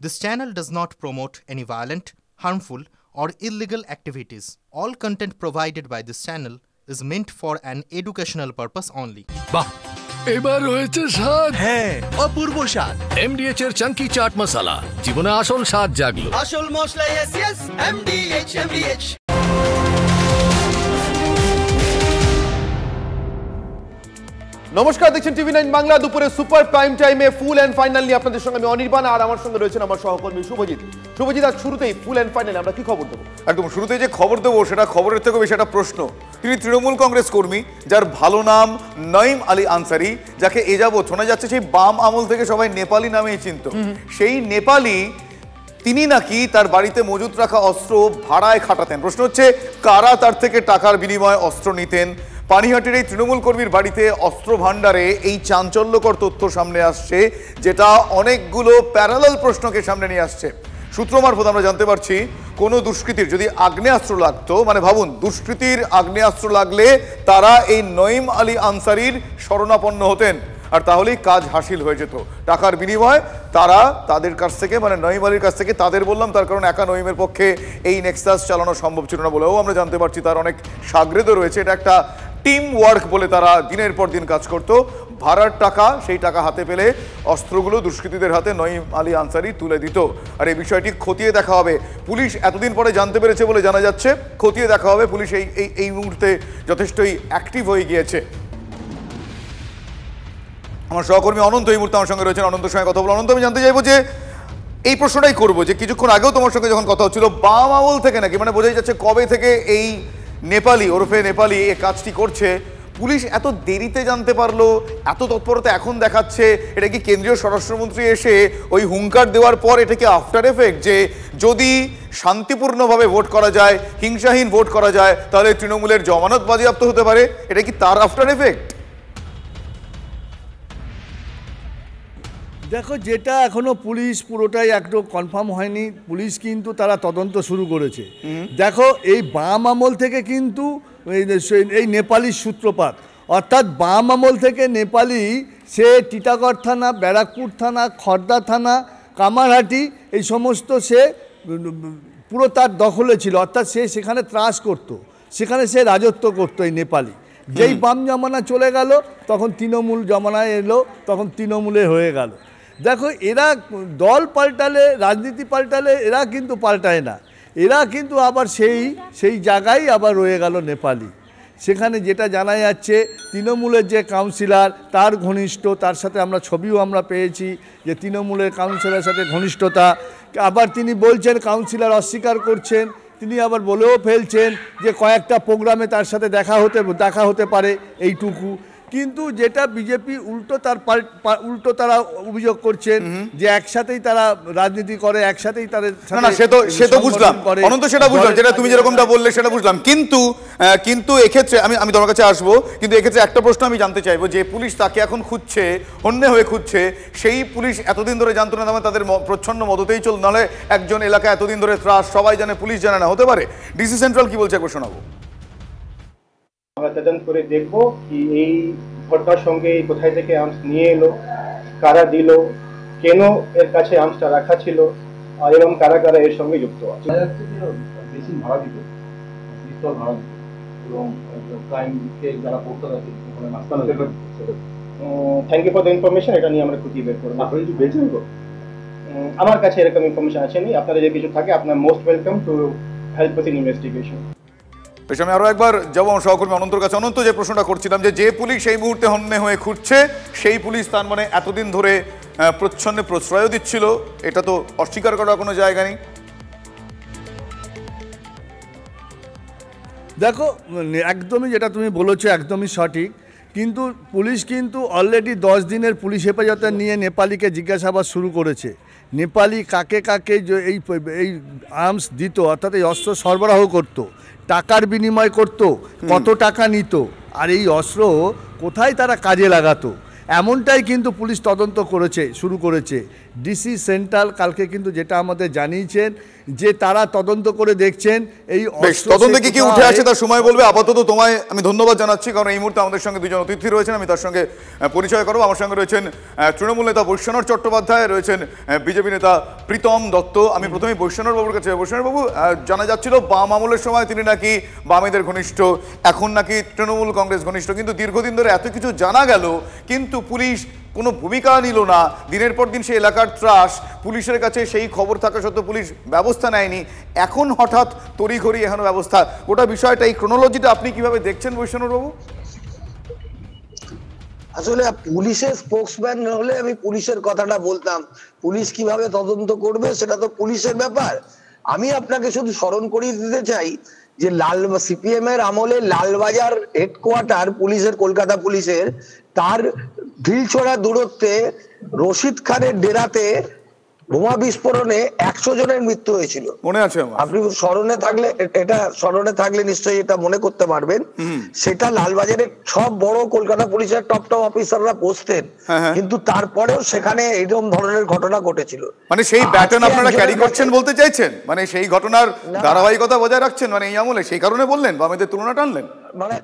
This channel does not promote any violent, harmful, or illegal activities. All content provided by this channel is meant for an educational purpose only. বাহ এবার হয়েছে স্বাদ। হ্যাঁ, অপূর্ব স্বাদ। এমডিএচ এর চাঙ্কি চাট মশলা জীবনে আসল স্বাদ জাগলো। আসল মশলা এসএস এমডিএচ। নমস্কার, দেখছেন টিভি 9 বাংলা। দুপুরে সুপার প্রাইম টাইমে ফুল অ্যান্ড ফাইনাল নিয়ে আপনাদের সঙ্গে আমি অনির্বাণ, আর আমার সঙ্গে রয়েছেন আমার সহকর্মী শুভজিৎ। শুভজিৎ, আজ শুরুতেই ফুল অ্যান্ড ফাইনালে আমরা কি খবর দেবো? একদম শুরুতেই যে খবর দেবো সেটা খবরের থেকেও বেশি একটা প্রশ্ন। তিনি তৃণমূল কংগ্রেস কর্মী, যার ভালো নাম নঈম আলী আনসারি, যাকে এ যাবৎ শোনা যাচ্ছে সেই বাম আমল থেকে সবাই নেপালি নামেই চিনত। সেই নেপালি তিনি নাকি তার বাড়িতে মজুত রাখা অস্ত্র ভাড়ায় খাটাতেন। প্রশ্ন হচ্ছে, কারা তার থেকে টাকার বিনিময়ে অস্ত্র নিতেন? পানিহাটির এই তৃণমূল কর্মীর বাড়িতে অস্ত্র ভাণ্ডারে এই চাঞ্চল্যকর তথ্য সামনে আসছে, যেটা অনেকগুলো প্যারালাল প্রশ্নকে সামনে নিয়ে আসছে। সূত্র মারফত আমরা জানতে পারছি, কোনো দুষ্কৃতীর যদি আগ্নেয়াস্ত্র লাগতো, মানে ভাবুন দুষ্কৃতীর আগ্নেয়াস্ত্র লাগলে তারা এই নঈম আলী আনসারির শরণাপন্ন হতেন, আর তাহলেই কাজ হাসিল হয়ে যেত। টাকার বিনিময়ে তারা তাদের কাছ থেকে, মানে নঈম আলীর কাছ থেকে, তাদের বললাম তার কারণ একা নঈমের পক্ষে এই নেক্সাস চালানো সম্ভব ছিল না বলেও আমরা জানতে পারছি। তার অনেক সাগরেদও রয়েছে। এটা একটা টিম ওয়ার্ক বলে তারা দিনের পর দিন কাজ করত। ভাড়ার টাকা, সেই টাকা হাতে পেলে অস্ত্রগুলো দুষ্কৃতীদের হাতে নঈম আলী আনসারি তুলে দিত। আর এই বিষয়টি খতিয়ে দেখা হবে। পুলিশ এতদিন পরে জানতে পেরেছে বলে জানা যাচ্ছে, খতিয়ে দেখা হবে। পুলিশ এই মুহূর্তে যথেষ্টই অ্যাক্টিভ হয়ে গিয়েছে। আমার সহকর্মী অনন্ত এই মুহূর্তে আমার সঙ্গে রয়েছেন। অনন্তের সঙ্গে কথা বলবো। অনন্ত, আমি জানতে চাইবো যে এই প্রশ্নটাই করবো যে কিছুক্ষণ আগেও তোমার সঙ্গে যখন কথা হচ্ছিল, বাম আমল থেকে নাকি, মানে বোঝাই যাচ্ছে কবে থেকে এই নেপালি ওরফে নেপালি এই কাজটি করছে, পুলিশ এত দেরিতে জানতে পারলো, এত তৎপরতা এখন দেখাচ্ছে। এটা কি কেন্দ্রীয় স্বরাষ্ট্রমন্ত্রী এসে ওই হুঙ্কার দেওয়ার পর এটা কি আফটার এফেক্ট, যে যদি শান্তিপূর্ণভাবে ভোট করা যায়, হিংসাহীন ভোট করা যায়, তাহলে তৃণমূলের জমানত বাজেয়াপ্ত হতে পারে? এটা কি তার আফটার এফেক্ট? দেখো, যেটা এখনো পুলিশ পুরোটাই একদম কনফার্ম হয়নি। পুলিশ কিন্তু তারা তদন্ত শুরু করেছে। দেখো, এই বাম আমল থেকে কিন্তু এই নেপালি সূত্রপাত, অর্থাৎ বাম আমল থেকে নেপালি সে টিটাগড় থানা, ব্যারাকপুর থানা, খড়দা থানা, কামারহাটি, এই সমস্ত সে পুরো তার দখলে ছিল। অর্থাৎ সে সেখানে ত্রাস করতো, সেখানে সে রাজত্ব করতো এই নেপালি। যেই বাম জমানা চলে গেল, তখন তৃণমূল জমানায় এলো, তখন তৃণমূলে হয়ে গেল। দেখো, এরা দল পাল্টালে, রাজনীতি পাল্টালে এরা কিন্তু পাল্টায় না। এরা কিন্তু আবার সেই জায়গায় আবার রয়ে গেল নেপালি। সেখানে যেটা জানা যাচ্ছে, তৃণমূলের যে কাউন্সিলর তার ঘনিষ্ঠ, তার সাথে আমরা ছবিও আমরা পেয়েছি যে তৃণমূলের কাউন্সিলরের সাথে ঘনিষ্ঠতা। আবার তিনি বলছেন, কাউন্সিলর অস্বীকার করছেন, তিনি আবার বলেও ফেলছেন যে কয়েকটা প্রোগ্রামে তার সাথে দেখা হতে পারে, এইটুকু। কিন্তু যেটা বিজেপি উল্টো তারা অভিযোগ করছেন যে একসাথেই তারা রাজনীতি করে, একসাথেই তাদের সে তো বুঝলাম অনন্ত, সেটা বুঝলাম, যেটা তুমি যেরকমটা বললে সেটা বুঝলাম। কিন্তু এক্ষেত্রে আমি তোমার কাছে আসবো, কিন্তু এক্ষেত্রে একটা প্রশ্ন আমি জানতে চাইবো, যে পুলিশ তাকে এখন খুঁজছে, হন্যে হয়ে খুঁজছে, সেই পুলিশ এতদিন ধরে জানতো না, মানে তাদের প্রচ্ছন্ন মদতেই চল, নাহলে একজন এলাকা এতদিন ধরে ত্রাস, সবাই জানে, পুলিশ জানে না, হতে পারে? ডিসি সেন্ট্রাল কি বলছে একবার শোনাবো। আমরা তদন্ত করে দেখবো কি এই ঘটনার সঙ্গে কোথায় থেকে আর্মস নিয়ে এলো, কারা দিল, কেন এর কাছে আর্মসটা রাখা ছিল, আর এরকম কারা কারা এর সঙ্গে যুক্ত আছে। বেশি ভাড়া দিত, পিস্তল ভাড়া দিত, এবং ক্রাইমকে যারা করতে থাকে thank you for the information. এটা নিয়ে আমরা খুঁটিয়ে বের করবো। আপনি কিছু পেয়েছেন তো? আমার কাছে এরকম ইনফরমেশন আছে নি। আপনারা যে কিছু থাকে, আপনার most welcome to help with investigation. বেশ, আমি আরও একবার যাবো আমার সহকর্মী অনন্তর কাছে। অনন্ত, যে প্রশ্নটা করছিলাম, যে পুলিশ এই মুহূর্তে হন্যে হয়ে খুঁজছে, সেই পুলিশ তার মানে এতদিন ধরে প্রচ্ছন্নে প্রশ্রয়ও দিচ্ছিল, এটা তো অস্বীকার করার কোনো জায়গা নেই। দেখো, একদমই যেটা তুমি বলেছো একদমই সঠিক। কিন্তু পুলিশ কিন্তু অলরেডি 10 দিনের পুলিশ হেফাজতে নিয়ে নেপালিকে জিজ্ঞাসাবাদ শুরু করেছে। নেপালি কাকে কাকে এই আর্মস দিত, অর্থাৎ এই অস্ত্র সরবরাহ করতো, টাকার বিনিময় করত, কত টাকা নিত, আর এই অস্ত্র কোথায় তারা কাজে লাগাতো, এমনটাই কিন্তু পুলিশ তদন্ত শুরু করেছে। ডিসি সেন্ট্রাল কালকে কিন্তু যেটা আমাদের জানিয়েছেন যে তারা তদন্ত করে দেখছেন এই তদন্তে কি উঠে আসে তার সময় বলবে। আপাতত তোমায় আমি ধন্যবাদ জানাচ্ছি, কারণ এই মুহূর্তে আমাদের সঙ্গে দুজন অতিথি রয়েছেন, আমি তার সঙ্গে পরিচয় করবো। আমার সঙ্গে রয়েছেন তৃণমূল নেতা বৈশ্বনাথ চট্টোপাধ্যায়, রয়েছেন বিজেপি নেতা প্রীতম দত্ত। আমি প্রথমে বৈশ্বনাথ বাবুর কাছে। বৈশ্বনাথ বাবু, জানা যাচ্ছিল বাম আমলের সময় তিনি নাকি বামেদের ঘনিষ্ঠ, এখন নাকি তৃণমূল কংগ্রেস ঘনিষ্ঠ, কিন্তু দীর্ঘদিন ধরে এত কিছু জানা গেল কিন্তু পুলিশ কোনো ভূমিকা নিল না। দিনের পর দিন সেই এলাকার ত্রাস, পুলিশের কাছে সেই খবর থাকা সত্ত্বেও পুলিশ ব্যবস্থা নেয়নি, এখন হঠাৎ তড়িঘড়ি এখনো ব্যবস্থা। গোটা বিষয়টা, এই ক্রোনোলজিটা আপনি কিভাবে দেখছেন বৈশ্বনাথ বাবু? আসলে পুলিশের স্পোক্সম্যান হলে আমি পুলিশের কথাটা বলতাম, পুলিশ কিভাবে তদন্ত করবে সেটা তো পুলিশের ব্যাপার। আমি আপনাকে শুধু স্মরণ করিয়ে দিতে চাই যে সিপিএম এর আমলে লালবাজার হেডকোয়ার্টার পুলিশের, কলকাতা পুলিশের, তার ঢিলছোড়া দূরত্বে রশিদ খানের ডেরাতে বোমা বিস্ফোরণে 100 জনের মৃত্যু হয়েছিল, মনে আছে? আপনি স্মরণে থাকলে নিশ্চয়ই এটা মনে করতে পারবেন। সেটা লালবাজারের সব বড় কলকাতা পুলিশের টপ অফিসাররা বসতেন, কিন্তু তারপরেও সেখানে এরকম ধরনের ঘটনা ঘটেছিল। মানে সেই প্যাটার্ন আপনারা ক্যারি করছেন বলতে চাইছেন? মানে সেই ঘটনার ধারাবাহিকতা বজায় রাখছেন মানে এই আমলে, সেই কারণে বললেন বামেদের তুলনা টানলেন?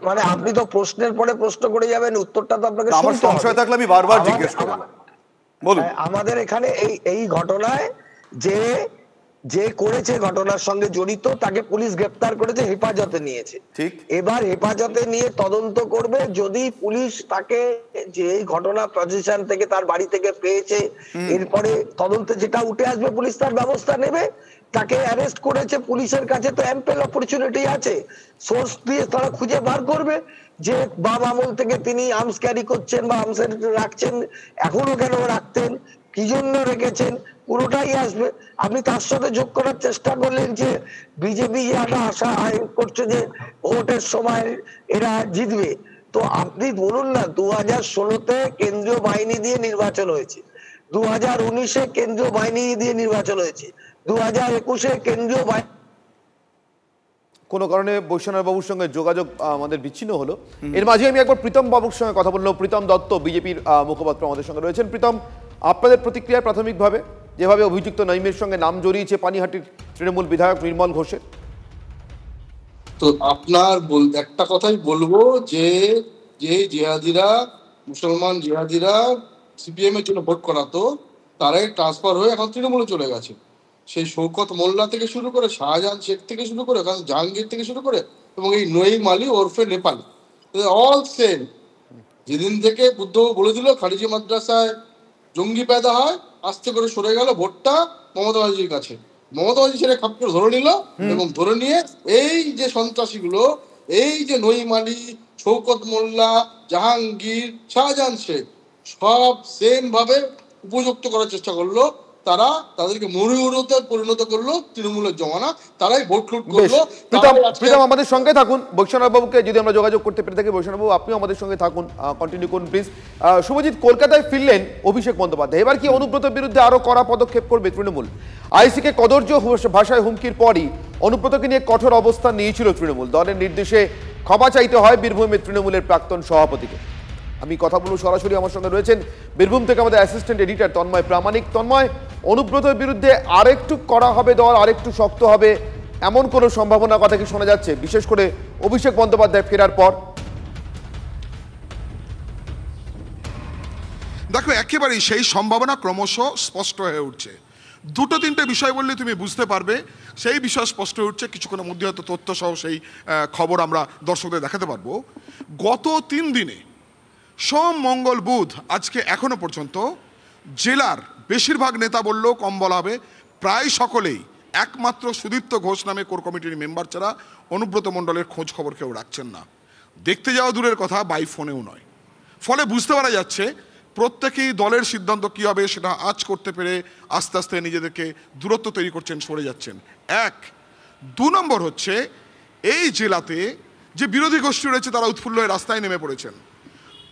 মানে আপনি তো প্রশ্নের পরে প্রশ্ন করে যাবেন, উত্তরটা তো আপনাকে আমার সংশয় থাকলে আমি বারবার জিজ্ঞেস করব। আমাদের এখানে এই ঘটনায় যে করেছে, ঘটনার সঙ্গে জড়িত, তাকে পুলিশ গ্রেপ্তার করেছে, হেফাজতে নিয়েছে। এবার হেফাজতে নিয়ে তদন্ত করবে। যদি পুলিশ তাকে যে ঘটনা পজিশন থেকে তার বাড়ি থেকে পেয়েছে, এরপরে তদন্তে যেটা উঠে আসবে পুলিশ তার ব্যবস্থা নেবে। তাকে অ্যারেস্ট করেছে, পুলিশের কাছে তো অ্যাম্পেল অপরচুনিটি আছে, সোর্স দিয়ে তারা খুঁজে বার করবে যে বাম আমল থেকে তিনি আর্মস ক্যারি করছেন বা আর্মস রাখছেন, এখনো কেন রাখতেন, কি জন্য রেখেছেন, পুরোটাই আসবে। আপনি তার সাথে যোগ করার চেষ্টা করলেন যে বিজেপি একটা আশা করছে যে ভোটের সময় এরা জিতবে। তো আপনি বলুন না, 2016-তে কেন্দ্রীয় বাহিনী দিয়ে নির্বাচন হয়েছে, 2019-এ কেন্দ্রীয় বাহিনী দিয়ে নির্বাচন হয়েছে, 2021-এ কেন্দ্রীয় বাহিনী। কোনো কারণে বৈশ্বনাথ বাবুর সঙ্গে যোগাযোগ আমাদের বিচ্ছিন্ন হলো। এর মাঝে আমি একবার প্রীতম বাবুর সঙ্গে কথা বললাম। প্রীতম দত্ত বিজেপির মুখপাত্র আমাদের সঙ্গে রয়েছেন। প্রীতম, আপনাদের প্রতিক্রিয়া প্রাথমিকভাবে যেভাবে অভিযুক্ত নঈমের সঙ্গে নাম জড়িয়েছে পানিহাটির তৃণমূল বিধায়ক নির্মল ঘোষের? তো আপনার একটা কথাই বলবো যে জিহাদিরা, মুসলমান জিহাদিরা সিপিএম এর জন্য ভোট করাতো, তারাই ট্রান্সফার হয়ে এখন তৃণমূলে চলে গেছে। সেই শৌকত মোল্লা থেকে শুরু করে, শাহজাহান শেখ থেকে শুরু করে, জাহাঙ্গীর থেকে শুরু করে, এবং এই নঈম আলী ওরফে নেপালি, অল সেম। যেদিন থেকে বুদ্ধ বলে দিল খারিজি মাদ্রাসায় জঙ্গি পেদা হয়, আস্তে করে সরে গেল ভোটটা মমতা ব্যানার্জির কাছে। মমতা ব্যানার্জি সেটা খাপ করে ধরে নিল, এবং ধরে নিয়ে এই যে সন্ত্রাসীগুলো, এই যে নঈম আলী, শৌকত মোল্লা, জাহাঙ্গীর, শাহজাহান শেখ, সব সেম ভাবে উপযুক্ত করার চেষ্টা করলো। তারা তাদেরকে মরিউরতে পরিণত করলো, তৃণমূলের জমানা, তারাই ভোট লুট করলো। প্রীতম আমাদের সঙ্গে থাকুন। বৈশ্বনাথ বাবুকে যদি আমরা যোগাযোগ করতে পেরে থাকি, বৈশ্বনাথ বাবু আপনিও আমাদের সঙ্গে থাকুন, কন্টিনিউ করুন প্লিজ। শুভজিৎ, কলকাতায় ফিরলেন অভিষেক বন্দ্যোপাধ্যায়, এবার কি অনুব্রতের বিরুদ্ধে আরো কড়া পদক্ষেপ করবে তৃণমূল? আইসিকে কদর্য ভাষায় হুমকির পরই অনুব্রতকে নিয়ে কঠোর অবস্থান নিয়েছিল তৃণমূল। দলের নির্দেশে ক্ষমা চাইতে হয় বীরভূমের তৃণমূলের প্রাক্তন সভাপতিকে। আমি কথা বলবো সরাসরি, আমার সঙ্গে রয়েছেন বীরভূম থেকে আমাদের অ্যাসিস্ট্যান্ট এডিটর তন্ময় প্রামাণিক। তন্ময়, অনুব্রতের বিরুদ্ধে আরেকটু কড়া হবে দল, আরেকটু শক্ত হবে, এমন কোনো সম্ভাবনা কথা কি শোনা যাচ্ছে, বিশেষ করে অভিষেক বন্দ্যোপাধ্যায় ফেরার পর? দেখো, একেবারেই সেই সম্ভাবনা ক্রমশ স্পষ্ট হয়ে উঠছে। দুটো তিনটে বিষয় বললে তুমি বুঝতে পারবে, সেই বিষয় স্পষ্ট হয়ে উঠছে। কিছুক্ষণের মধ্যে হয়তো তথ্য সহ সেই খবর আমরা দর্শকদের দেখাতে পারবো। গত 3 দিনে সোম, মঙ্গল, বুধ, আজকে এখনো পর্যন্ত জেলার বেশিরভাগ নেতা বললেও কম বলা হবে, প্রায় সকলেই একমাত্র সুদীপ্ত ঘোষ নামে কোর কমিটির মেম্বার ছাড়া অনুব্রত মণ্ডলের খোঁজ খবর কেউ রাখছেন না। দেখতে যাওয়া দূরের কথা, বাই ফোনেও নয়। ফলে বুঝতে পারা যাচ্ছে প্রত্যেকেই দলের সিদ্ধান্ত কী হবে সেটা আঁচ করতে পেরে আস্তে আস্তে নিজেদেরকে দূরত্ব তৈরি করছেন, সরে যাচ্ছেন। 1, 2 নম্বর হচ্ছে এই জেলাতে যে বিরোধী গোষ্ঠী রয়েছে তারা উৎফুল্ল হয়ে রাস্তায় নেমে পড়েছেন।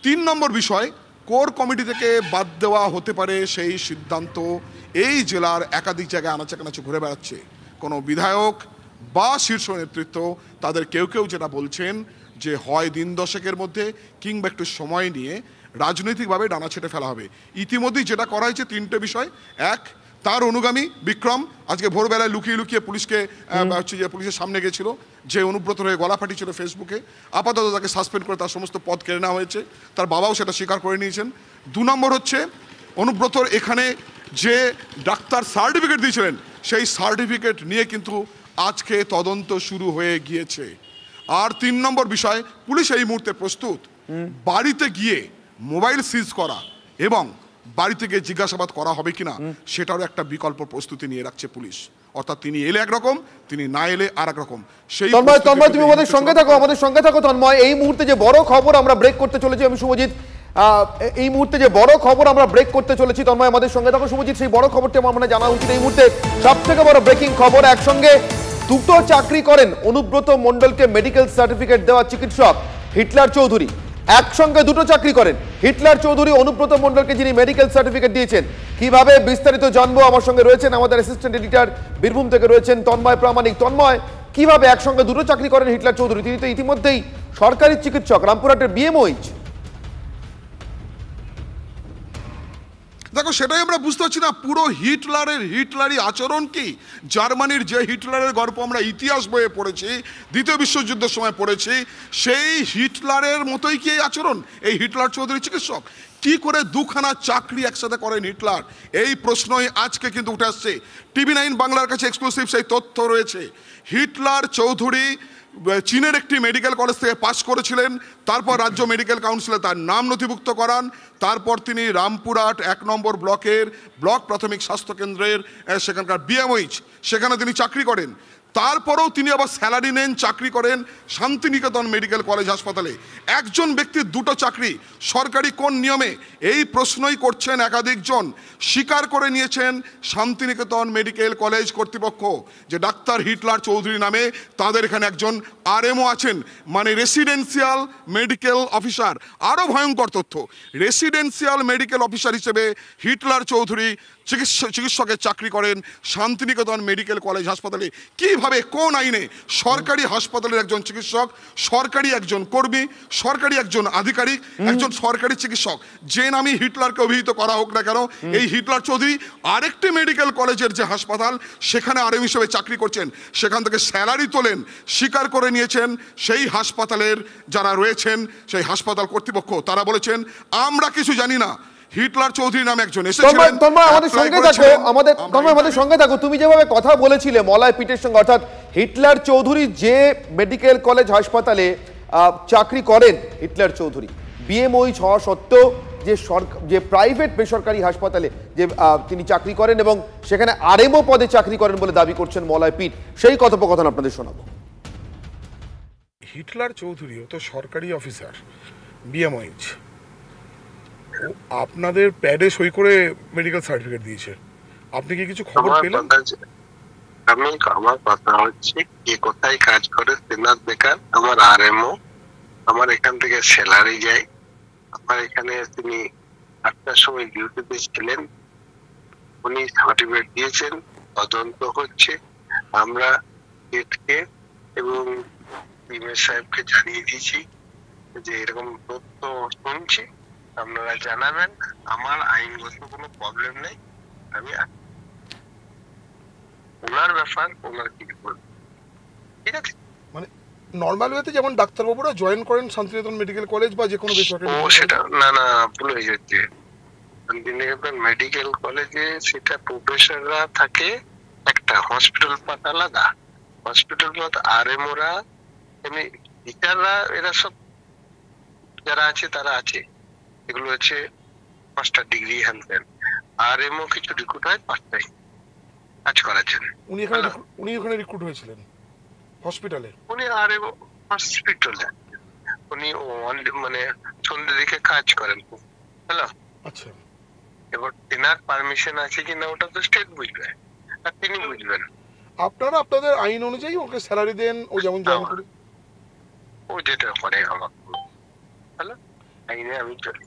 3 নম্বর বিষয়, কোর কমিটি থেকে বাদ দেওয়া হতে পারে সেই সিদ্ধান্ত এই জেলার একাধিক জায়গায় আনাচে কানাচে ঘুরে বেড়াচ্ছে। কোনো বিধায়ক বা শীর্ষ নেতৃত্ব তাদের কেউ কেউ যেটা বলছেন যে হয় দিন দশেকের মধ্যে কিংবা একটু সময় নিয়ে রাজনৈতিকভাবে ডানা ছেটে ফেলা হবে। ইতিমধ্যেই যেটা করা হয়েছে 3টে বিষয়। এক, তার অনুগামী বিক্রম আজকে ভোরবেলায় লুকিয়ে লুকিয়ে পুলিশকে পুলিশের সামনে গেছিল, যে অনুব্রত হয়ে গলা ফাটিয়েছিল ফেসবুকে, আপাতত তাকে সাসপেন্ড করে তার সমস্ত পদ কেড়ে নেওয়া হয়েছে, তার বাবাও সেটা স্বীকার করে নিয়েছেন। 2 নম্বর হচ্ছে অনুব্রতর এখানে যে ডাক্তার সার্টিফিকেট দিয়েছিলেন সেই সার্টিফিকেট নিয়ে কিন্তু আজকে তদন্ত শুরু হয়ে গিয়েছে। আর 3 নম্বর বিষয়, পুলিশ এই মুহূর্তে প্রস্তুত বাড়িতে গিয়ে মোবাইল সিজ করা এবং বাড়ি থেকে জিজ্ঞাসাবাদ করা হবে কিনা সেটারও একটা বিকল্প প্রস্তুতি নিয়ে রাখছে পুলিশ। অর্থাৎ তিনি এলে একরকম, তিনি না এলে আর এক রকম। সেই তন্ময় তুমি আমাদের সঙ্গে থাকো তন্ময়। এই মুহূর্তে যে বড় খবর আমরা ব্রেক করতে চলেছি, আমি শুভজিৎ, এই মুহূর্তে যে বড় খবর আমরা ব্রেক করতে চলেছি, তন্ময় আমাদের সঙ্গে থাকো। শুভজিৎ, সেই বড় খবরটি আমার মানে জানা উচিত। এই মুহূর্তে সব থেকে বড় ব্রেকিং খবর, একসঙ্গে 2টো চাকরি করেন অনুব্রত মণ্ডলকে মেডিকেল সার্টিফিকেট দেওয়া চিকিৎসক হিটলার চৌধুরী। একসঙ্গে 2টো চাকরি করেন হিটলার চৌধুরী অনুব্রত মণ্ডলকে, যিনি মেডিকেল সার্টিফিকেট দিয়েছেন। কিভাবে বিস্তারিত জানবো, আমার সঙ্গে রয়েছেন আমাদের অ্যাসিস্ট্যান্ট এডিটর বীরভূম থেকে রয়েছেন তন্ময় প্রামাণিক। তন্ময়, কিভাবে একসঙ্গে 2টো চাকরি করেন হিটলার চৌধুরী? তিনি তো ইতিমধ্যেই সরকারি চিকিৎসক, রামপুরহাটের বিএমওইচ। দেখো, সেটাই আমরা বুঝতে পারছি না। পুরো হিটলারি আচরণ কি? জার্মানির যে হিটলারের গল্প আমরা ইতিহাস বইয়ে পড়েছি, দ্বিতীয় বিশ্বযুদ্ধের সময় পড়েছি, সেই হিটলারের মতোই কি এই আচরণ? এই হিটলার চৌধুরী চিকিৎসক কি করে 2খানা চাকরি একসাথে করেন হিটলার? এই প্রশ্নই আজকে কিন্তু উঠে আসছে। TV9 বাংলার কাছে এক্সক্লুসিভ সেই তথ্য রয়েছে। হিটলার চৌধুরী চীনের একটি মেডিকেল কলেজ থেকে পাশ করেছিলেন, তারপর রাজ্য মেডিকেল কাউন্সিলে তার নাম নথিভুক্ত করান, তারপর তিনি রামপুরহাট 1 নম্বর ব্লক প্রাথমিক স্বাস্থ্যকেন্দ্রের সেখানকার বিএমওইচ, সেখানে তিনি চাকরি করেন। তারপরেও তিনি আবার স্যালারি নেন, চাকরি করেন শান্তিনিকেতন মেডিকেল কলেজ হাসপাতালে। একজন ব্যক্তির 2টো চাকরি সরকারি কোন নিয়মে? এই প্রশ্নই করছেন একাধিকজন। স্বীকার করে নিয়েছেন শান্তিনিকেতন মেডিকেল কলেজ কর্তৃপক্ষ যে ডাক্তার হিটলার চৌধুরী নামে তাদের এখানে একজন আরএমও আছেন, মানে রেসিডেন্সিয়াল মেডিকেল অফিসার। আরও ভয়ঙ্কর তথ্য, রেসিডেন্সিয়াল মেডিকেল অফিসার হিসেবে হিটলার চৌধুরী চিকিৎসকের চাকরি করেন শান্তিনিকেতন মেডিকেল কলেজ হাসপাতালে। কিভাবে, কোন আইনে সরকারি হাসপাতালের একজন চিকিৎসক, সরকারি একজন কর্মী, সরকারি একজন আধিকারিক, একজন সরকারি চিকিৎসক, যে নামে হিটলারকে অভিহিত করা হোক না কেন, এই হিটলার চৌধুরী আরেকটি মেডিকেল কলেজের যে হাসপাতাল সেখানে আরএম হিসেবে চাকরি করছেন, সেখান থেকে স্যালারি তোলেন। স্বীকার করে নিয়েছেন সেই হাসপাতালের যারা রয়েছেন, সেই হাসপাতাল কর্তৃপক্ষ, তারা বলেছেন আমরা কিছু জানি না। হিটলার চৌধুরী নামে একজন এসেছিলেন। তন্ময় আমাদের সঙ্গে থাকো। তুমি যেভাবে কথা বলেছিলে মলয় পিটের সঙ্গে, অর্থাৎ হিটলার চৌধুরী যে মেডিকেল কলেজ হাসপাতালে চাকরি করেন, হিটলার চৌধুরী বিএমওইচ হওয়া সত্ত্বেও যে প্রাইভেট বেসরকারি হাসপাতালে যে তিনি চাকরি করেন এবং সেখানে আরএমও পদে চাকরি করেন বলে দাবি করছেন মলয় পিট, সেই কথোপকথন আপনাদের শোনাবো। হিটলার চৌধুরীও তো সরকারি অফিসার বিএমওইচ, আপনাদের প্যাডে সই করে মেডিকেল সার্টিফিকেট দিয়েছে, আপনি কি কিছু খবর পেলেন? আমার কথা হচ্ছে কে কোথায় কাজ করে সেনার বেকার, আমার আরএমও, আমার এখান থেকে স্যালারি যায়, আমার এখানে তিনি 8টার সময় ডিউটিতে ছিলেন, উনি সার্টিফিকেট দিয়েছেন, তদন্ত হচ্ছে। আমরা এটকে এবং ইমেজ সাহেবকে জানিয়ে দিয়েছি যে এরকম তথ্য শুনছি, আপনারা জানাবেন। আমার আইনগত কোনো প্রবলেম নেই, আমি ওনার ব্যাপার ওনার কি করবেন, ঠিক আছে? মানে নর্মাল ওয়েতে যেমন ডাক্তারবাবুরা জয়েন করেন শান্তিনিকেতন মেডিকেল কলেজ বা যে কোনো বেসরকারি, সেটা না ভুল হয়ে যাচ্ছে। শান্তিনিকেতন মেডিকেল কলেজে সেটা প্রফেসররা থাকে, একটা হসপিটাল পাত আলাদা, হসপিটাল পাত আরএমওরা, এমনি টিচাররা, এরা সব যারা আছে তারা আছে, এগুলো হচ্ছে 5টা ডিগ্রি হ্যান্ড। আরএমও কিছু রিক্রুট হয় 5টায় কাজ করার জন্য। উনি ওখানে রিক্রুট হয়েছিলেন হসপিটালে, উনি আরএমও হসপিটালে, উনি মানে সন্ধ্যে দিকে কাজ করেন। হ্যালো, আচ্ছা, এবার তেনার পারমিশন আছে কিনা ওটা তো স্টেট বুঝবে, আর তিনি বুঝবেন। আপনারা আপনাদের আইন অনুযায়ী ওকে স্যালারি দেন, ও যেমন জয়েন করে, ও যেটা করে আমার। হ্যালো, আইনে আমি চলি।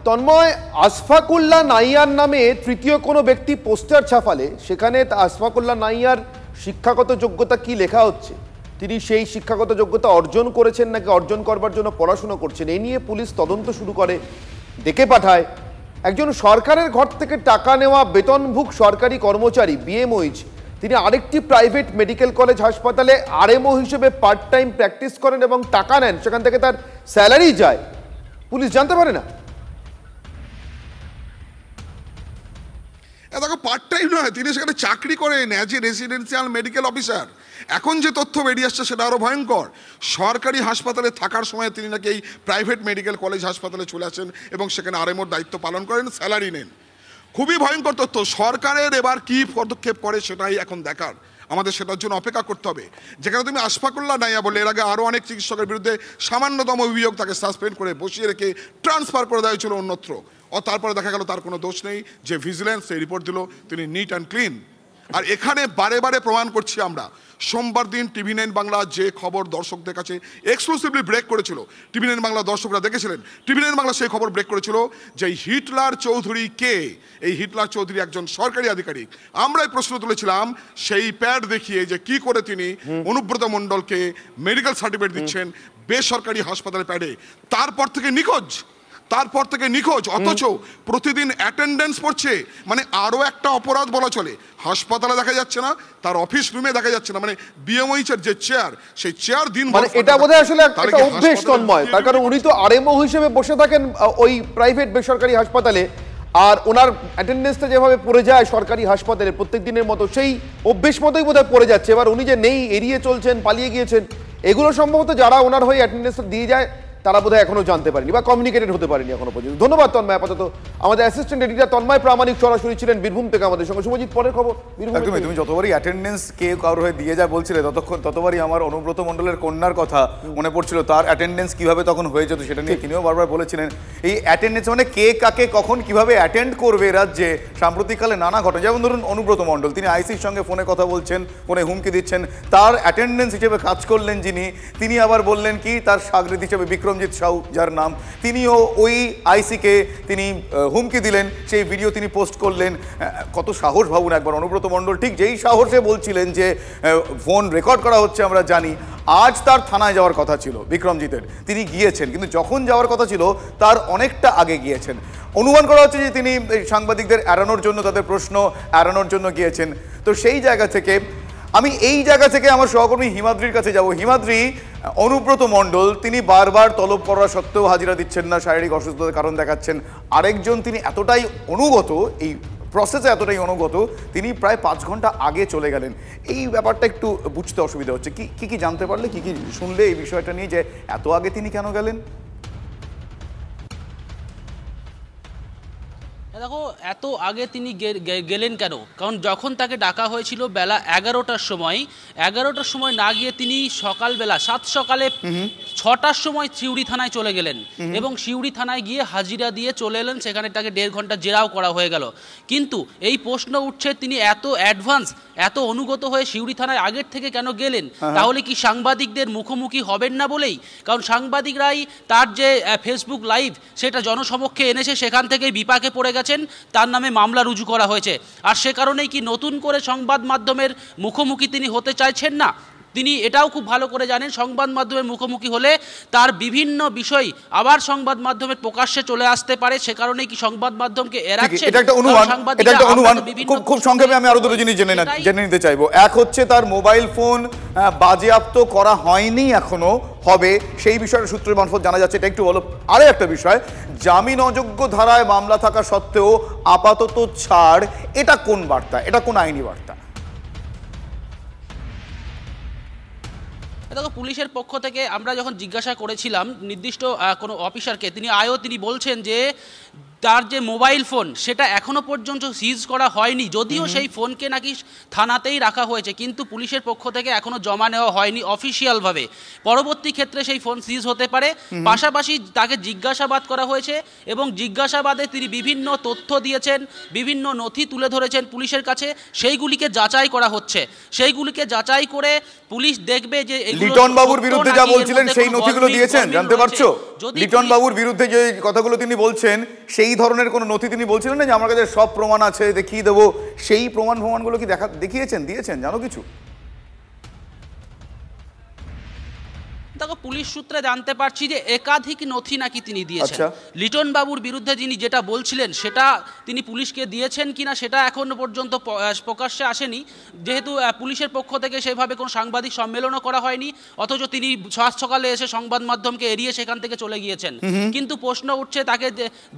তন্ময় আশফাকুল্লাহ নাইয়ার নামে তৃতীয় কোনো ব্যক্তি পোস্টার ছাপালে সেখানে আশফাকুল্লাহ নাইয়ার শিক্ষাগত যোগ্যতা কি লেখা হচ্ছে, তিনি সেই শিক্ষাগত যোগ্যতা অর্জন করেছেন নাকি অর্জন করবার জন্য পড়াশোনা করছেন, এই নিয়ে পুলিশ তদন্ত শুরু করে, ডেকে পাঠায়। একজন সরকারের ঘর থেকে টাকা নেওয়া বেতনভুক সরকারি কর্মচারী বিএমওইচ, তিনি আরেকটি প্রাইভেট মেডিকেল কলেজ হাসপাতালে আরএমও হিসেবে পার্ট টাইম প্র্যাকটিস করেন এবং টাকা নেন, সেখান থেকে তার স্যালারি যায়, পুলিশ জানতে পারে না? দেখো, পার্ট টাইম নয়, তিনি সেখানে চাকরি করেন as a residential medical officer. এখন যে তথ্য বেরিয়ে আসছে সেটা আরও ভয়ঙ্কর। সরকারি হাসপাতালে থাকার সময় তিনি নাকি এই প্রাইভেট মেডিকেল কলেজ হাসপাতালে চলে আসেন এবং সেখানে আরএমওর দায়িত্ব পালন করেন, স্যালারি নেন। খুবই ভয়ঙ্কর তথ্য। সরকারের এবার কি পদক্ষেপ করে সেটাই এখন দেখার, আমাদের সেটার জন্য অপেক্ষা করতে হবে। যেখানে তুমি আশফাকুল্লাহ নাইয়া বললে, এর আগে আরও অনেক চিকিৎসকের বিরুদ্ধে সামান্যতম অভিযোগ, তাকে সাসপেন্ড করে বসিয়ে রেখে ট্রান্সফার করে দেওয়া হয়েছিল অন্যত্র, ও তারপরে দেখা গেল তার কোনো দোষ নেই, যে ভিজিলেন্স সেই রিপোর্ট দিল তিনি নিট অ্যান্ড ক্লিন। আর এখানে বারে বারে প্রমাণ করছি আমরা, সোমবার দিন টিভি9 বাংলা যে খবর দর্শকদের কাছে এক্সক্লুসিভলি ব্রেক করেছিল, টিভি9 বাংলা দর্শকরা দেখেছিলেন, টিভি9 বাংলা সেই খবর ব্রেক করেছিল যে হিটলার চৌধুরী কে। এই হিটলার চৌধুরী একজন সরকারি আধিকারিক। আমরাই প্রশ্ন তুলেছিলাম সেই প্যাড দেখিয়ে যে কি করে তিনি অনুব্রত মণ্ডলকে মেডিকেল সার্টিফিকেট দিচ্ছেন বেসরকারি হাসপাতালে প্যাডে, তারপর থেকে নিখোঁজ, অথচ প্রতিদিন অ্যাটেন্ডেন্স পড়ছে। মানে আরও একটা অপরাধ বলা চলে, হাসপাতালে দেখা যাচ্ছে না, তার অফিস রুমে দেখা যাচ্ছে না, মানে বিএমওইচের যে চেয়ার, সেই চেয়ার দিন, মানে এটা বোধহয় আসলে একটা অভ্যেস তন্ময়, তার কারণ উনি তো আরএমও হিসেবে বসে থাকেন ওই প্রাইভেট বেসরকারি হাসপাতালে, আর ওনার অ্যাটেন্ডেন্সটা যেভাবে পড়ে যায় সরকারি হাসপাতালে প্রত্যেক দিনের মতো, সেই অভ্যেস মতোই বোধহয় পড়ে যাচ্ছে। এবার উনি যে নেই, এড়িয়ে চলছেন, পালিয়ে গিয়েছেন, এগুলো সম্ভবত যারা ওনার হয়ে অ্যাটেন্ডেন্সটা দিয়ে যায় তারা বোধহয় এখনো জানতে পারেনি বা কমিউনিকেটেড হতে পারেনি এখনো পর্যন্ত। ধন্যবাদ তন্ময়। আপাতত আমাদের অ্যাসিস্ট্যান্ট এডিটর তন্ময় প্রামাণিক সরাসরি ছিলেন বীরভূম থেকে আমাদের সঙ্গে। শুভজিৎ, পরের খবর বীরভূম। তুমি যতবারই অ্যাটেন্ডেন্স কে কারোর হয়ে দিয়ে যায় বলছিলে, ততবারই আমার অনুব্রত মণ্ডলের কন্যার কথা মনে পড়ছিল। তার অ্যাটেন্ডেন্স কিভাবে তখন হয়ে যেত সেটা নিয়ে তিনিও বারবার বলেছিলেন। এই অ্যাটেন্ডেন্স মানে কে কাকে কখন কিভাবে অ্যাটেন্ড করবে রাজ্যে সাম্প্রতিককালে নানা ঘটনা, যেমন ধরুন অনুব্রত মণ্ডল, তিনি আইসির সঙ্গে ফোনে কথা বলছেন, ফোনে হুমকি দিচ্ছেন, তার অ্যাটেন্ডেন্স হিসেবে কাজ করলেন যিনি, তিনি আবার বললেন কি তার সাগরেদ হিসেবে বিক্রমজিৎ সাউ, যার নাম, তিনিও ওই আইসিকে তিনি হুমকি দিলেন, সেই ভিডিও তিনি পোস্ট করলেন। কত সাহস ভাবুন একবার। অনুব্রত মণ্ডল ঠিক যেই সাহসে বলছিলেন যে ফোন রেকর্ড করা হচ্ছে আমরা জানি, আজ তার থানায় যাওয়ার কথা ছিল বিক্রমজিতের, তিনি গিয়েছেন, কিন্তু যখন যাওয়ার কথা ছিল তার অনেকটা আগে গিয়েছেন। অনুমান করা হচ্ছে যে তিনি সাংবাদিকদের এড়ানোর জন্য, তাদের প্রশ্ন এড়ানোর জন্য গিয়েছেন। তো সেই জায়গা থেকে আমার সহকর্মী হিমাদ্রির কাছে যাব। হিমাদ্রি, অনুব্রত মণ্ডল তিনি বারবার তলব করা সত্ত্বেও হাজিরা দিচ্ছেন না, শারীরিক অসুস্থতার কারণ দেখাচ্ছেন। আরেকজন তিনি এতটাই অনুগত, এই প্রসেসে এতটাই অনুগত, তিনি প্রায় 5 ঘন্টা আগে চলে গেলেন। এই ব্যাপারটা একটু বুঝতে অসুবিধা হচ্ছে। কি জানতে পারলে, কি শুনলে এই বিষয়টা নিয়ে, যে এত আগে তিনি কেন গেলেন? দেখো, এত আগে তিনি গেলেন কেন? কারণ যখন তাকে ডাকা হয়েছিল বেলা 11টার সময় না গিয়ে তিনি সকালবেলা 7 সকালে 6টার সময় সিউড়ি থানায় চলে গেলেন এবং সিউড়ি থানায় গিয়ে হাজিরা দিয়ে চলে এলেন। সেখানে তাকে 1.5 ঘন্টা জেরাও করা হয়ে গেল। কিন্তু এই প্রশ্ন উঠছে, তিনি এত অ্যাডভান্স, এত অনুগত হয়ে সিউড়ি থানায় আগের থেকে কেন গেলেন? তাহলে কি সাংবাদিকদের মুখোমুখি হবেন না বলেই? কারণ সাংবাদিকরাই তার যে ফেসবুক লাইভ সেটা জনসমক্ষে এনেছে, সেখান থেকেই বিপাকে পড়ে গেছেন, তার নামে মামলা রুজু করা হয়েছে। আর সে কারণেই কি নতুন করে সংবাদ মাধ্যমের মুখোমুখি তিনি হতে চাইছেন না? তিনি এটাও খুব ভালো করে জানেন, সংবাদ মাধ্যমের মুখোমুখি হলে তার বিভিন্ন বিষয় আবার সংবাদ মাধ্যমের প্রকাশ্যে চলে আসতে পারে। সে কারণেই কি সংবাদ মাধ্যমকে এড়াচ্ছে? এটা একটা অনুমান। খুব সংক্ষেপে আমি আরো দুটো জিনিস জেনে নিতে চাইবো। এক হচ্ছে তার মোবাইল ফোন বাজেয়াপ্ত করা হয়নি, এখনো হবে, সেই বিষয়ের সূত্রের মারফত জানা যাচ্ছে। এটা একটু বলো। আরো একটা বিষয়, জামিন অযোগ্য ধারায় মামলা থাকা সত্ত্বেও আপাতত ছাড়, এটা কোন বার্তা, এটা কোন আইনি বার্তা? দেখো, পুলিশের পক্ষ থেকে আমরা যখন জিজ্ঞাসা করেছিলাম নির্দিষ্ট কোনো অফিসারকে, তিনি বলছেন যে তার যে মোবাইল ফোন সেটা এখনো পর্যন্ত সিজ করা হয়নি, যদিও সেই ফোনকে নাকি থানাতেই রাখা হয়েছে, কিন্তু পুলিশের পক্ষ থেকে এখনো জমা নেওয়া হয়নি অফিসিয়ালভাবে। পরবর্তী ক্ষেত্রে সেই ফোন সিজ হতে পারে। পাশাপাশি তাকে জিজ্ঞাসাবাদ করা হয়েছে এবং জিজ্ঞাসাবাদে তিনি বিভিন্ন তথ্য দিয়েছেন, বিভিন্ন নথি তুলে ধরেছেন পুলিশের কাছে, সেইগুলিকে যাচাই করা হচ্ছে। সেইগুলিকে যাচাই করে পুলিশ দেখবে যে লিটন বাবুর বিরুদ্ধে যা বলছিলেন সেই নথিগুলো দিয়েছেন, জানতে পারছো? লিটন বাবুর বিরুদ্ধে যে কথাগুলো তিনি বলছেন সেই ধরনের কোনো নথি তিনি বলছিলেন না যে আমার কাছে সব প্রমাণ আছে, দেখিয়ে দেবো, সেই প্রমাণগুলো কি দিয়েছেন, জানো কিছু? দেখো পুলিশ সূত্রে জানতে পারছি যে একাধিক নথি নাকি তিনি দিয়েছেন। লিটন বাবুর বিরুদ্ধে যিনি যেটা বলছিলেন সেটা তিনি পুলিশকে দিয়েছেন কিনা সেটা এখনো পর্যন্ত প্রকাশ্যে আসেনি, যেহেতু পুলিশের পক্ষ থেকে সেভাবে কোনো সাংবাদিক সম্মেলনও করা হয়নি, অথচ তিনি সকালে এসে সংবাদ মাধ্যমকে এড়িয়ে সেখান থেকে চলে গিয়েছেন। কিন্তু প্রশ্ন উঠছে তাকে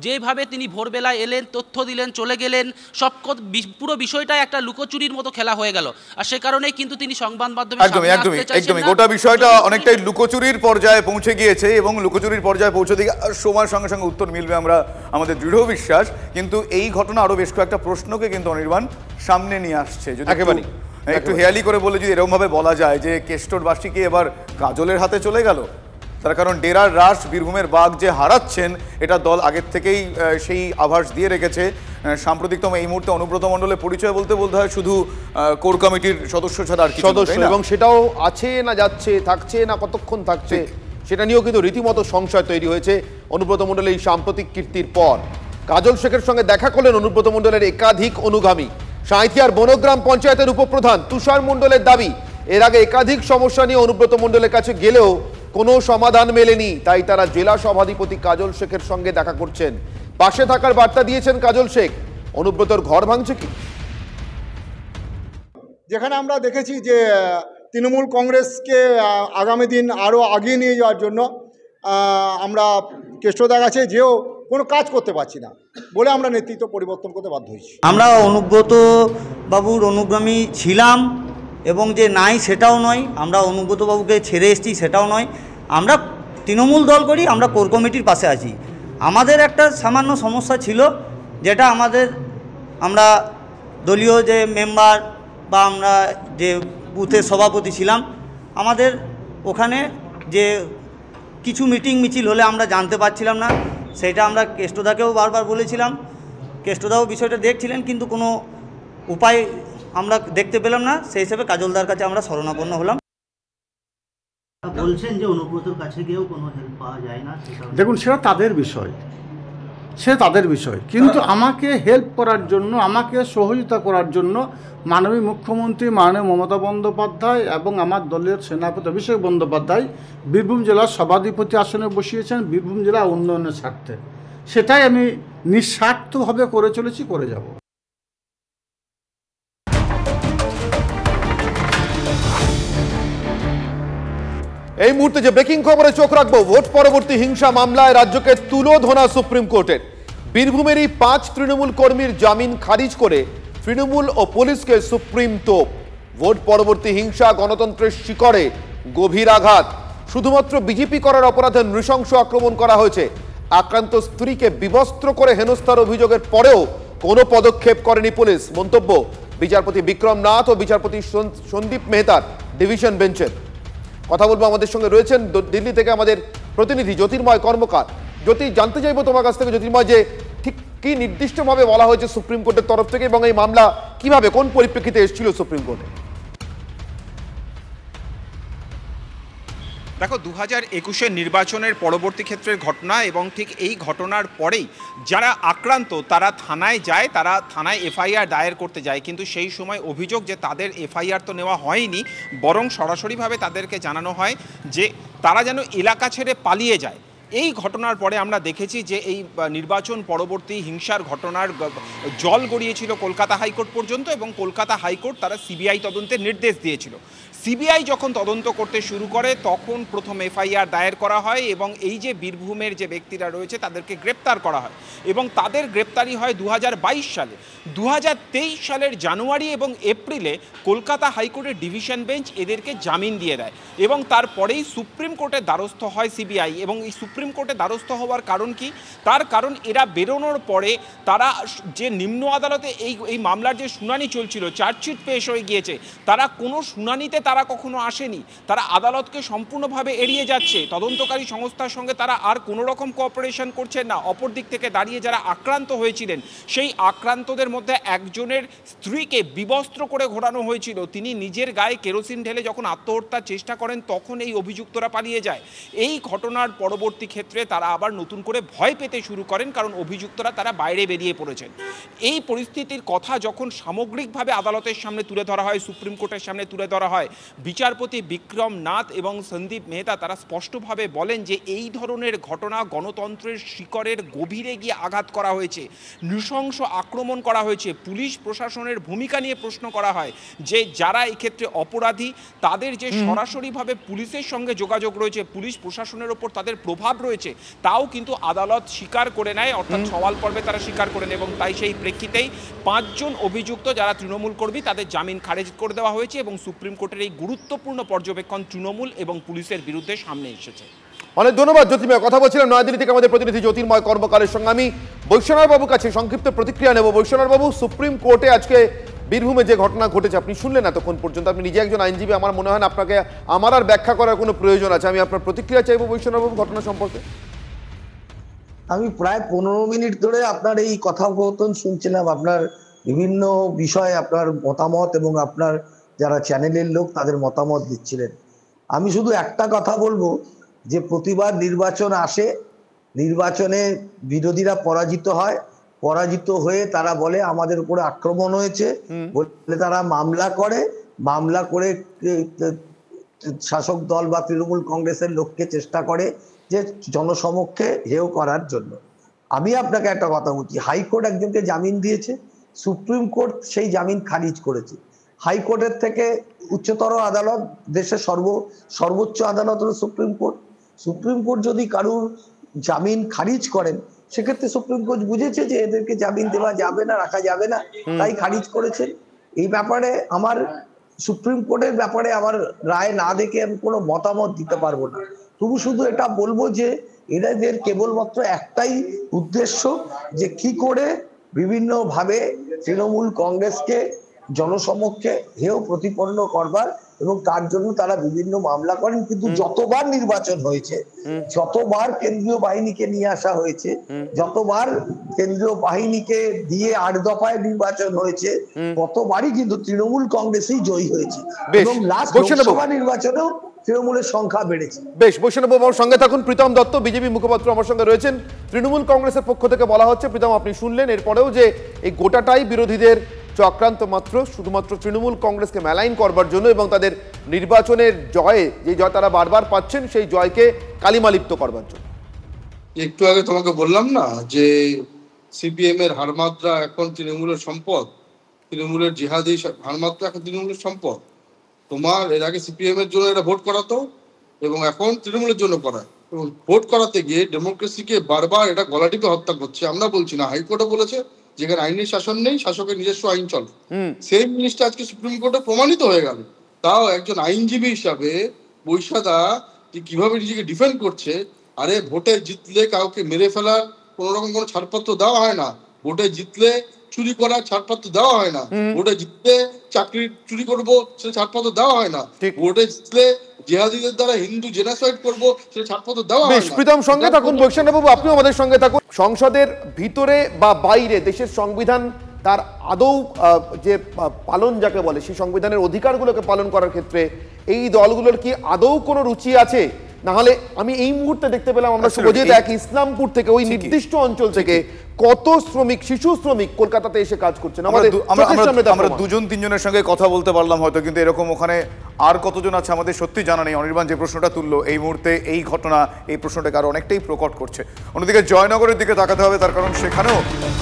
যেভাবে তিনি ভোরবেলায় এলেন, তথ্য দিলেন, চলে গেলেন, পুরো বিষয়টাই একটা লুকোচুরির মতো খেলা হয়ে গেল। আর সে কারণেই কিন্তু তিনি সংবাদ মাধ্যমে একদমই গোটা বিষয়টা অনেকটাই লুকোচুরির পর্যায়ে পৌঁছে গিয়েছে এবং লুকোচুরির পর্যায়ে পৌঁছে দিয়ে সময়ের সঙ্গে সঙ্গে উত্তর মিলবে আমরা আমাদের দৃঢ় বিশ্বাস। কিন্তু এই ঘটনা আরো বেশ কয়েকটা প্রশ্নকে কিন্তু অনির্বাণ সামনে নিয়ে আসছে। যদি একটু হেয়ালি করে বলে যদি এরকম ভাবে বলা যায় যে কেষ্টরবাসী কি এবার কাজলের হাতে চলে গেল, তার কারণ ডেরার রাস বীরভূমের বাঘ যে হারাচ্ছেন এটা দল আগের থেকেই সেই আভাস দিয়ে রেখেছে। সাম্প্রতিকতম এই মুহূর্তে অনুব্রত মণ্ডলের পরিচয় বলতে হয় শুধু কোর কমিটির সদস্য ছাড়া আর সদস্য, এবং সেটাও আছে না যাচ্ছে, থাকছে না কতক্ষণ থাকছে সেটা নিয়েও কিন্তু রীতিমতো সংশয় তৈরি হয়েছে অনুব্রত মণ্ডলের এই সাম্প্রতিক কীর্তির পর। কাজল শেখের সঙ্গে দেখা করলেন অনুব্রত মণ্ডলের একাধিক অনুগামী। সাঁইথিয়ার বনগ্রাম পঞ্চায়েতের উপপ্রধান তুষার মণ্ডলের দাবি, এর আগে একাধিক সমস্যা নিয়ে অনুব্রত মণ্ডলের কাছে গেলেও কোনো সমাধান মেলেনি, তাই তারা জেলা সভাধিপতি কাজল শেখের সঙ্গে দেখা করছেন। পাশে থাকার বার্তা দিয়েছেন কাজল শেখ। অনুব্রতর ঘর ভাঙছে কি? যেখানে আমরা দেখেছি যে তৃণমূল কংগ্রেসকে আগামী দিন আরও আগিয়ে নিয়ে যাওয়ার জন্য আমরা কেষ্টদার কাছে যেও কোনো কাজ করতে পারছি না বলে আমরা নেতৃত্ব পরিবর্তন করতে বাধ্য হয়েছি। আমরা অনুব্রত বাবুর অনুগামী ছিলাম এবং যে নাই সেটাও নয়, আমরা অনুব্রত বাবুকে ছেড়ে এসেছি সেটাও নয়। আমরা তৃণমূল দল করি, আমরা কোর কমিটির পাশে আছি। আমাদের একটা সামান্য সমস্যা ছিল, যেটা আমরা দলীয় যে মেম্বার বা আমরা যে বুথের সভাপতি ছিলাম, আমাদের ওখানে যে কিছু মিটিং মিছিল হলে আমরা জানতে পারছিলাম না, সেটা আমরা কেষ্টদাকেও বারবার বলেছিলাম। কেষ্টদাও বিষয়টা দেখছিলেন, কিন্তু কোনো উপায় আমরা দেখতে পেলাম না। সেই হিসেবে কাজলদার কাছে আমরা শরণাপন্ন হলাম। বলছেন যে অনুব্রতর কাছে গিয়েও কোনো হেল্প পাওয়া যায় না। দেখুন, সেটা তাদের বিষয়, কিন্তু আমাকে হেল্প করার জন্য, আমাকে সহযোগিতা করার জন্য মাননীয় মুখ্যমন্ত্রী মাননীয় মমতা বন্দ্যোপাধ্যায় এবং আমার দলের সেনাপতি অভিষেক বন্দ্যোপাধ্যায় বীরভূম জেলার সভাধিপতি আসনে বসিয়েছেন বীরভূম জেলা উন্নয়নের স্বার্থে। সেটাই আমি নিঃস্বার্থভাবে করে চলেছি, করে যাব। এই মুহূর্তে যে ব্রেকিং খবরে চোখ রাখবো, ভোট পরবর্তী হিংসা মামলায় রাজ্যকে তুলোধনা সুপ্রিম কোর্টের। বীরভূমেরই 5 তৃণমূল কর্মীর জামিন খারিজ করে তৃণমূল ও পুলিশকে সুপ্রিম তোপ। ভোট পরবর্তী হিংসা, গণতন্ত্রের শিকড়ে গভীর আঘাত। শুধুমাত্র বিজেপি করার অপরাধে নৃশংস আক্রমণ করা হয়েছে। আক্রান্ত স্ত্রীকে বিবস্ত্র করে হেনস্থার অভিযোগের পরেও কোনো পদক্ষেপ করেনি পুলিশ। মন্তব্য বিচারপতি বিক্রম নাথ ও বিচারপতি সন্দীপ মেহতার ডিভিশন বেঞ্চের। কথা বলবো, আমাদের সঙ্গে রয়েছেন দিল্লি থেকে আমাদের প্রতিনিধি জ্যোতির্ময় কর্মকার। জ্যোতি, জানতে চাইবো তোমার কাছ থেকে জ্যোতির্ময়, যে ঠিক কি নির্দিষ্টভাবে বলা হয়েছে সুপ্রিম কোর্টের তরফ থেকে এবং এই মামলা কিভাবে কোন পরিপ্রেক্ষিতে এসেছিল সুপ্রিম কোর্টে? দেখো, 2021 নির্বাচনের পরবর্তী ক্ষেত্রের ঘটনা এবং ঠিক এই ঘটনার পরেই যারা আক্রান্ত তারা থানায় যায়, তারা থানায় এফআইআর দায়ের করতে যায়। কিন্তু সেই সময় অভিযোগ যে তাদের এফআইআর তো নেওয়া হয়নি, বরং সরাসরিভাবে তাদেরকে জানানো হয় যে তারা যেন এলাকা ছেড়ে পালিয়ে যায়। এই ঘটনার পরে আমরা দেখেছি যে এই নির্বাচন পরবর্তী হিংসার ঘটনার জল গড়িয়েছিল কলকাতা হাইকোর্ট পর্যন্ত এবং কলকাতা হাইকোর্ট তারা সিবিআই তদন্তের নির্দেশ দিয়েছিল। সিবিআই যখন তদন্ত করতে শুরু করে তখন প্রথম এফআইআর দায়ের করা হয় এবং এই যে বীরভূমের যে ব্যক্তিরা রয়েছে তাদেরকে গ্রেপ্তার করা হয় এবং তাদের গ্রেপ্তারি হয় 2022 সালে। 2023 সালের জানুয়ারি এবং এপ্রিলে কলকাতা হাইকোর্টের ডিভিশন বেঞ্চ এদেরকে জামিন দিয়ে দেয় এবং তারপরেই সুপ্রিম কোর্টের দ্বারস্থ হয় সিবিআই। এবং এই সুপ্রিম কোর্টে দ্বারস্থ হওয়ার কারণ কি? তার কারণ এরা বেরোনোর পরে তারা যে নিম্ন আদালতে এই মামলার যে শুনানি চলছিল, চার্জশিট পেশ হয়ে গিয়েছে, তারা কোনো শুনানিতে তারা কখনো আসেনি। তারা আদালতকে সম্পূর্ণভাবে এড়িয়ে যাচ্ছে। তদন্তকারী সংস্থার সঙ্গে তারা আর কোনো রকম কোঅপারেশন করছেন না। অপর দিক থেকে দাঁড়িয়ে যারা আক্রান্ত হয়েছিলেন, সেই আক্রান্তদের মধ্যে একজনের স্ত্রীকে বিবস্ত্র করে ঘোরানো হয়েছিল। তিনি নিজের গায়ে কেরোসিন ঢেলে যখন আত্মহত্যার চেষ্টা করেন তখন এই অভিযুক্তরা পালিয়ে যায়। এই ঘটনার পরবর্তী ক্ষেত্রে তারা আবার নতুন করে ভয় পেতে শুরু করেন, কারণ অভিযুক্তরা তারা বাইরে বেরিয়ে পড়েছেন। এই পরিস্থিতির কথা যখন সামগ্রিকভাবে আদালতের সামনে তুলে ধরা হয়, সুপ্রিম কোর্টের সামনে তুলে ধরা হয়, বিচারপতি বিক্রম নাথ এবং সন্দীপ মেহতা তারা স্পষ্টভাবে বলেন যে এই ধরনের ঘটনা গণতন্ত্রের শিকড়ের গভীরে গিয়ে আঘাত করা হয়েছে, নৃশংস আক্রমণ করা হয়েছে। পুলিশ প্রশাসনের ভূমিকা নিয়ে প্রশ্ন করা হয় যে যারা এই ক্ষেত্রে অপরাধী তাদের যে সরাসরিভাবে পুলিশের সঙ্গে যোগাযোগ রয়েছে, পুলিশ প্রশাসনের ওপর তাদের প্রভাব রয়েছে, তাও কিন্তু আদালত স্বীকার করে নেয়, অর্থাৎ সওয়াল পর্বে তারা স্বীকার করে নেয়। এবং তাই সেই প্রেক্ষিতেই 5 জন অভিযুক্ত যারা তৃণমূল কর্মী তাদের জামিন খারিজ করে দেওয়া হয়েছে এবং সুপ্রিম কোর্টের এই গুরুত্বপূর্ণ পর্যবেক্ষণ তৃণমূল এবং পুলিশের বিরুদ্ধে সামনে এসেছে। অনেক ধন্যবাদ জ্যোতির্ময়। কথা বলছিলাম নয়াদিল্লি থেকে আমাদের প্রতিনিধি জ্যোতির্ময় কর্মকারের সঙ্গে। আমি বৈশ্বনাথ বাবুর কাছে সংক্ষিপ্ত প্রতিক্রিয়া নেব। বৈশ্বনাথ বাবু, সুপ্রিম কোর্টে আজকে বীরভূমে যে ঘটনা ঘটেছে আপনি শুনলেন এতক্ষণ পর্যন্ত, আপনি নিজে একজন আইনজীবী, আমার মনে হয় না আপনাকে আমার আর ব্যাখ্যা করার কোনো প্রয়োজন আছে। আমি আপনার প্রতিক্রিয়া চাইবো বৈশ্বনাথ বাবু ঘটনা সম্পর্কে। আমি প্রায় 15 মিনিট ধরে আপনার এই কথোপকথন শুনছিলাম, আপনার বিভিন্ন বিষয়ে আপনার মতামত এবং আপনার যারা চ্যানেলের লোক তাদের মতামত দিচ্ছিলেন। আমি শুধু একটা কথা বলবো যে প্রতিবার নির্বাচন আসে, নির্বাচনে বিরোধীরা পরাজিত হয়, পরাজিত হয়ে তারা বলে আমাদের উপরে আক্রমণ হয়েছে, বলে তারা মামলা করে শাসক দল বা তৃণমূল কংগ্রেসের লোককে চেষ্টা করে যে জনসমক্ষে হেয় করার জন্য। আমি আপনাকে একটা কথা বলছি, হাইকোর্ট একজনকে জামিন দিয়েছে, সুপ্রিম কোর্ট সেই জামিন খারিজ করেছে। হাইকোর্টের থেকে উচ্চতর আদালত, দেশের সর্বোচ্চ আদালত হলো সুপ্রিম কোর্ট। সুপ্রিম কোর্ট যদি কারুর জামিন খারিজ করেন, সেক্ষেত্রে সুপ্রিম কোর্ট বুঝেছে যে এদেরকে জামিন দেওয়া যাবে না, রাখা যাবে না, তাই খারিজ করেছেন। এই ব্যাপারে আমার সুপ্রিম কোর্টের ব্যাপারে আমার রায় না দেখে আমি কোনো মতামত দিতে পারবো না। তবু শুধু এটা বলবো যে এদের কেবলমাত্র একটাই উদ্দেশ্য যে কি করে বিভিন্ন ভাবে তৃণমূল কংগ্রেসকে জনসমক্ষে হেয় প্রতিপন্ন করবার, এবং তার জন্য তারা বিভিন্ন মামলা করেন। কিন্তু যতবার নির্বাচন হয়েছে, যতবার কেন্দ্রীয় বাহিনীকে নিয়ে আসা হয়েছে, যতবার কেন্দ্রীয় বাহিনীকে দিয়ে 8 দফায় নির্বাচন হয়েছে, ততবারই কিন্তু তৃণমূল কংগ্রেসই জয়ী হয়েছে এবং লাস্ট লোকসভা নির্বাচনেও তৃণমূলের সংখ্যা বেড়েছে। বেশ, বৈষ্ণব আমার সঙ্গে থাকুন। প্রীতম দত্ত বিজেপি মুখপাত্র আমার সঙ্গে রয়েছেন। তৃণমূল কংগ্রেসের পক্ষ থেকে বলা হচ্ছে, প্রীতম আপনি শুনলেন এরপরেও, যে এই গোটাটাই বিরোধীদের চক্রান্ত, মাত্র শুধুমাত্র তৃণমূল কংগ্রেসকে মেলাইন করবার জন্য এবং তাদের নির্বাচনের জয়ে, যে জয় তারা বারবার পাচ্ছেন, সেই জয়কে কালিমালিপ্ত করবার জন্য। একটু আগে তোমাকে বললাম না যে সিপিএম এর হারমাত্রা এখন তৃণমূলের সম্পদ, তৃণমূলের জিহাদি হারমাত্রা এখন তৃণমূলের সম্পদ। তোমার এর আগে সিপিএম এর জন্য এটা ভোট করাতো এবং এখন তৃণমূলের জন্য করায়, এবং ভোট করাতে গিয়ে ডেমোক্রেসিকে বারবার এটা গলা টিপে হত্যা করছে। আমরা বলছি না, হাইকোর্টে বলেছে যেখানে আইনের শাসন নেই, শাসকের নিজস্ব আইন চলে। সেই জিনিসটা আজকে সুপ্রিম কোর্টে প্রমাণিত হয়ে গেল। তাও একজন আইনজীবী হিসাবে বৈশাদা কিভাবে নিজেকে ডিফেন্ড করছে। আরে ভোটে জিতলে কাউকে মেরে ফেলার কোনো রকম কোনো ছাড়পত্র দেওয়া হয় না, ভোটে জিতলে চুরি করার ছাড়পত্র দেওয়া হয় না, ভোটে জিতলে চাকরি চুরি করবো সে ছাড়পত্র দেওয়া হয় না, ভোটে জিতলে জিহাদিদের দ্বারা হিন্দু জেনোসাইড করবো সে ছাড়পত্র দেওয়া হয় না। প্রীতম সঙ্গে থাকুন, বৈষ্ণব বাবু আপনিও আমাদের সঙ্গে থাকুন। সংসদের ভিতরে বা বাইরে দেশের সংবিধান তার আদৌ যে পালন যাকে বলে, সেই সংবিধানের অধিকারগুলোকে পালন করার ক্ষেত্রে এই দলগুলোর কি আদৌ কোনো রুচি আছে? না হলে আমি এই মুহূর্তে দেখতে পেলাম আমরা শুভজিৎ এক ইসলামপুর থেকে, ওই নির্দিষ্ট অঞ্চল থেকে কত শ্রমিক, শিশু শ্রমিক কলকাতাতে এসে কাজ করছেন। আমরা 2-3 জনের সঙ্গে কথা বলতে পারলাম হয়তো, কিন্তু এরকম ওখানে আর কতজন আছে আমাদের সত্যি জানা নেই। অনির্বাণ যে প্রশ্নটা তুললো এই মুহূর্তে, এই ঘটনা এই প্রশ্নটাকে আরো অনেকটাই প্রকট করছে। অন্যদিকে জয়নগরের দিকে তাকাতে হবে, তার কারণ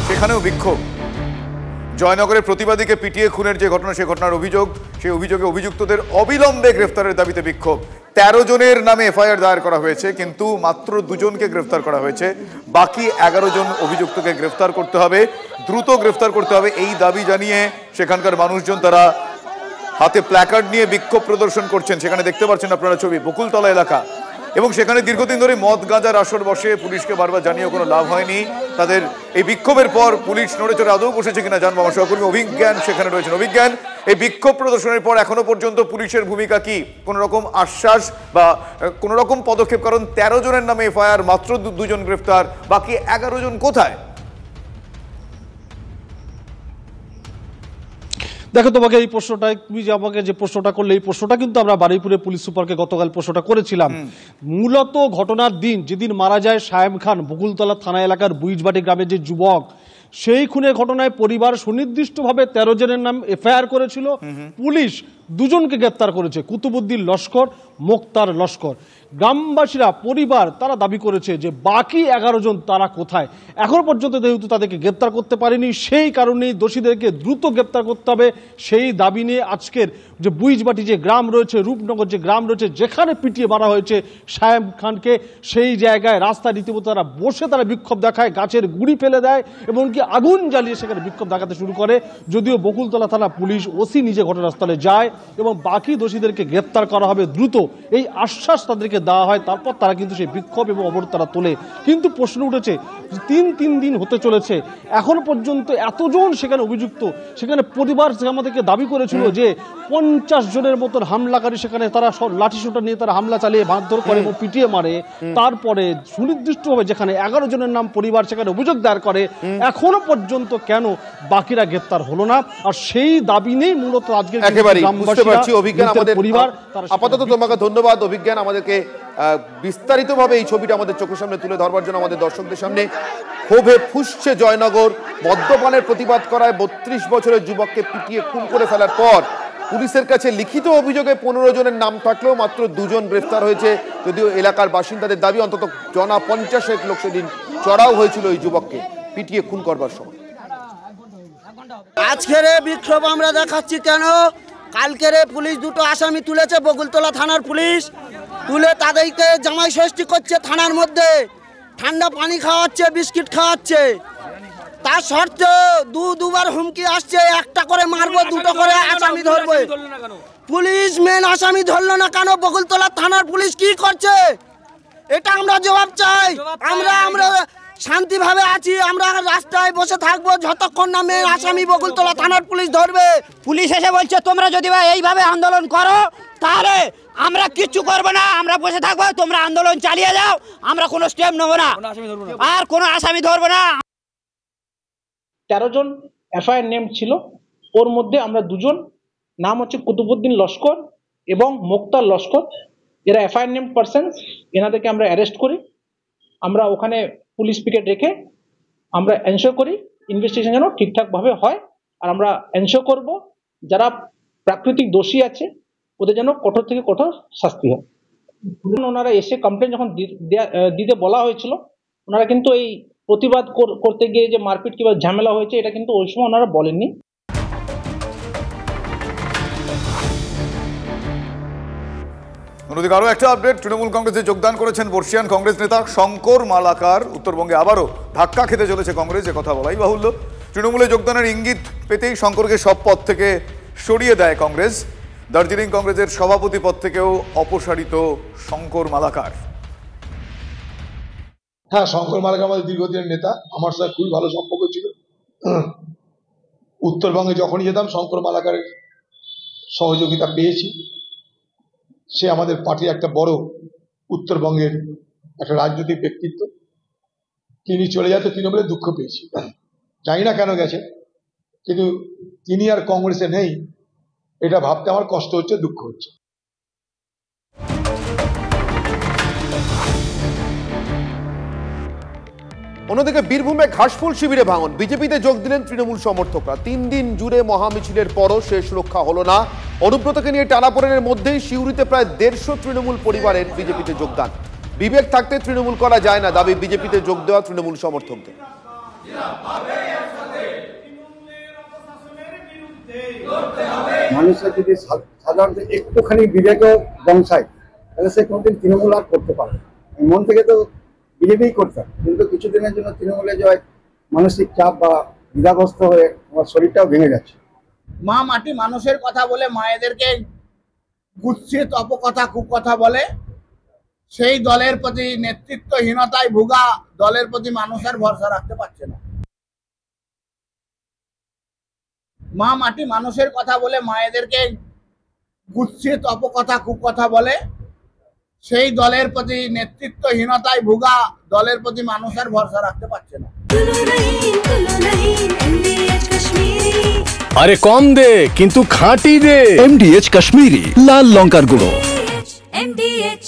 সেখানেও বিক্ষোভ। জয়নগরের প্রতিবাদীকে পিটিয়ে খুনের যে ঘটনা, সেই ঘটনার অভিযোগ, সেই অভিযোগে অভিযুক্তদের অবিলম্বে গ্রেফতারের দাবিতে বিক্ষোভ। 13 জনের নামে এফআইআর দায়ের করা হয়েছে, কিন্তু মাত্র 2 জনকে গ্রেফতার করা হয়েছে। বাকি 11 জন অভিযুক্তকে গ্রেফতার করতে হবে, দ্রুত গ্রেফতার করতে হবে, এই দাবি জানিয়ে সেখানকার মানুষজন তারা হাতে প্ল্যাকার্ড নিয়ে বিক্ষোভ প্রদর্শন করছেন। সেখানে দেখতে পাচ্ছেন আপনারা ছবি, বকুলতলা এলাকা, এবং সেখানে দীর্ঘদিন ধরে মদ গাঁজার আসর বসে। পুলিশকে বারবার জানিয়েও কোনো লাভ হয়নি। তাদের এই বিক্ষোভের পর পুলিশ নড়েচড়ে আদৌ বসেছে কিনা জানবো। আমার সহকর্মী অভিজ্ঞান সেখানে রয়েছেন। অভিজ্ঞান, এই বিক্ষোভ প্রদর্শনের পর এখনো পর্যন্ত পুলিশের ভূমিকা কি? কোনো রকম আশ্বাস বা কোনো রকম পদক্ষেপ? কারণ 13 জনের নামে এফআইআর, মাত্র 2 জন গ্রেফতার, বাকি 11 জন কোথায়? দেখো তোমাকে এই প্রশ্নটা, তুমি যে আমাকে যে প্রশ্নটা করলে, এই প্রশ্নটা কিন্তু আমরা বারুইপুরে পুলিশ সুপারকে গতকাল প্রশ্নটা করেছিলাম। মূলত ঘটনার দিন যেদিন মারা যায় সায়েম খান, বকুলতলা থানা এলাকার বুইজবাটি গ্রামের যে যুবক, সেই খুনের ঘটনায় পরিবার সুনির্দিষ্টভাবে 13 জনের নাম এফআইআর করেছিল। পুলিশ 2 জনকে গ্রেপ্তার করেছে, কুতুবুদ্দিন লস্কর, মোক্তার লস্কর। গ্রামবাসীরা, পরিবার, তারা দাবি করেছে যে বাকি 11 জন তারা কোথায়, এখনো পর্যন্ত যেহেতু তাদেরকে গ্রেপ্তার করতে পারেনি, সেই কারণেই দোষীদেরকে দ্রুত গ্রেপ্তার করতে হবে, সেই দাবি নিয়ে আজকের যে বুইজবাটি যে গ্রাম রয়েছে, রূপনগর যে গ্রাম রয়েছে, যেখানে পিটিয়ে মারা হয়েছে সায়েম খানকে, সেই জায়গায় রাস্তায় রীতিমতো তারা বসে তারা বিক্ষোভ দেখায়, গাছের গুঁড়ি ফেলে দেয়, এমনকি আগুন জ্বালিয়ে সেখানে বিক্ষোভ দেখাতে শুরু করে। যদিও বকুলতলা থানা পুলিশ ওসি নিজে ঘটনাস্থলে যায় এবং বাকি দোষীদেরকে গ্রেপ্তার করা হবে দ্রুত, এই আশ্বাস তাদেরকে দেওয়া হয়। তারপর তারা কিন্তু সেই বিক্ষোভ এবং অবরোধ তারা তোলে। কিন্তু প্রশ্ন উঠেছে, 3 দিন হতে চলেছে, এখন পর্যন্ত এতজন সেখানে অভিযুক্ত, সেখানে পরিবার আমাদেরকে দাবি করেছিল যে 50 জনের মতন হামলাকারী সেখানে তারা লাঠিসোঁটা নিয়ে তারা হামলা চালিয়ে মারধর করে এবং পিটিয়ে মারে। তারপরে সুনির্দিষ্টভাবে যেখানে 11 জনের নাম পরিবার সেখানে অভিযোগ দায়ের করে, এখনো পর্যন্ত কেন বাকিরা গ্রেপ্তার হলো না? আর সেই দাবি নেই মূলত আজকে পরিবার। আপাতত তোমাকে ধন্যবাদ অভিজ্ঞান, আমাদেরকে বিস্তারিতভাবে এই ছবিটা আমাদের চোখের সামনে তুলে ধরবার জন্য। আমাদের দর্শকদের সামনে ক্ষোভে ফুঁসছে জয়নগর, মদ্যপানের প্রতিবাদ করায় 32 বছরের যুবককে পিটিয়ে খুন করে ফেলার পর পুলিশের কাছে লিখিত অভিযোগে 15 জনের নাম থাকলেও মাত্র 2 জন গ্রেফতার হয়েছে। যদিও এলাকার বাসিন্দাদের দাবি অন্তত 50 লোক সেদিন চড়াও হয়েছিল ওই যুবককে পিটিয়ে খুন করবার সময়। আজকের বিক্ষোভ আমরা দেখাচ্ছি কেন? কালকের পুলিশ 2টো আসামি তুলেছে, বকুলতলা থানার পুলিশ তুলে তাদেরকে জামাই ষষ্ঠী করছে থানার মধ্যে, ঠান্ডা পানি খাওয়াচ্ছে, বিস্কিট খাওয়াচ্ছে। তার সত্ত্বেও দুবার হুমকি আসছে, একটা করে মারবো, 2টো করে আসামি ধরবে। পুলিশ মেন আসামি ধরলো না কেন? বকুলতলা থানার পুলিশ কি করছে? এটা আমরা জবাব চাই। আমরা শান্তিভাবে আছি, আমরা রাস্তায় বসে থাকবো যতক্ষণ না মেন আসামি বকুলতলা থানার পুলিশ ধরবে। পুলিশ এসে বলছে তোমরা যদি এইভাবে আন্দোলন করো তাহলে আমরা কিচ্ছু করবো না, আমরা বসে থাকবো, তোমরা আন্দোলন চালিয়ে যাও, আমরা কোনো স্টেপ নেবো না, আর কোনো আসামি ধরবো না। 13 জন এফআইআর নেম ছিল, ওর মধ্যে আমরা 2 জন নাম হচ্ছে কুতুবুদ্দিন লস্কর এবং মোক্তার লস্কর, এরা এফআইআর নেম পারসন। এনাদেরকে আমরা অ্যারেস্ট করি, আমরা ওখানে পুলিশ পিকেট রেখে আমরা এনশিওর করি ইনভেস্টিগেশন যেন ঠিকঠাকভাবে হয়। আর আমরা এনশিওর করব যারা প্রাকৃতিক দোষী আছে ওদের যেন কঠোর থেকে কঠোর শাস্তি হয়। ওনারা এসে কমপ্লেন যখন দিতে বলা হয়েছিল, ওনারা কিন্তু এই প্রতিবাদ করতে গিয়ে যে মারপিট কিংবা ঝামেলা হয়েছে এটা কিন্তু ওই সময় ওনারা বলেননি। অন্যদিকে আরও একটা আপডেট, তৃণমূল কংগ্রেসে যোগদান করেছেন বর্ষিয়ান কংগ্রেস নেতা শঙ্কর মালাকার। উত্তরবঙ্গে আবারও ধাক্কা খেতে চলেছে কংগ্রেস, এ কথা বলাই বাহুল্য। তৃণমূলে যোগদানের ইঙ্গিত পেতেই শঙ্করকে সব পদ থেকে সরিয়ে দেয় কংগ্রেস। দার্জিলিং কংগ্রেসের সভাপতি পদ থেকেও অপসারিত শঙ্কর মালাকার। হ্যাঁ, শঙ্কর মালাকার আমাদের দীর্ঘদিনের নেতা, আমার সাথে খুবই ভালো সম্পর্ক ছিল। উত্তরবঙ্গে যখনই যেতাম শঙ্কর মালাকারের সহযোগিতা পেয়েছি। সে আমাদের পার্টির একটা বড় উত্তরবঙ্গের একটা রাজনৈতিক ব্যক্তিত্ব। তিনি চলে যেতে তৃণমূলে দুঃখ পেয়েছি, জানি না কেন গেছে, কিন্তু তিনি আর কংগ্রেসে নেই এটা ভাবতে আমার কষ্ট হচ্ছে, দুঃখ হচ্ছে। অন্যদিকে বীরভূমে ঘাসফুল শিবিরে ভাঙন, বিজেপিতে যোগ দিলেন তৃণমূল সমর্থকরা। 3 দিন জুড়ে মহামিছিলের পরও শেষ রক্ষা হলো না। অনুব্রতকে নিয়ে টানাপোড়েনের মধ্যেই সিউড়িতে প্রায় 150 তৃণমূল পরিবারের বিজেপিতে যোগদান। বিবেক থাকতে তৃণমূল করা যায় না, দাবি বিজেপিতে যোগ দেওয়া তৃণমূল সমর্থকদের। মানুষের যদি সাধারণত একটুখানি বিবেক বংশায় তাহলে সে কোনদিন তৃণমূল আর করতে পারে। মন থেকে তো বিজেপি করতাম, কিন্তু কিছুদিনের জন্য তৃণমূলে যায় মানসিক চাপ বা দ্বিধাগ্রস্ত হয়ে আমার শরীরটাও ভেঙে যাচ্ছে। মা মাটি মানুষের কথা বলে, মায়েদেরকে কুৎসিত অপকথা কুকথা বলে, সেই দলের প্রতি নেতৃত্বহীনতায় ভুগা দলের প্রতি মানুষের ভরসা রাখতে পারছে না। মা মাটি মানুষের কথা বলে, মায়েদেরকে কুৎসিত অপকথা কুকথা বলে, সেই দলের প্রতি নেতৃত্বহীনতায় ভুগা দলের প্রতি মানুষের ভরসা রাখতে পারছে না। আরে কম দে কিন্তু খাঁটি দে। MDH কাশ্মীরি লাল লঙ্কার গুঁড়ো। MDH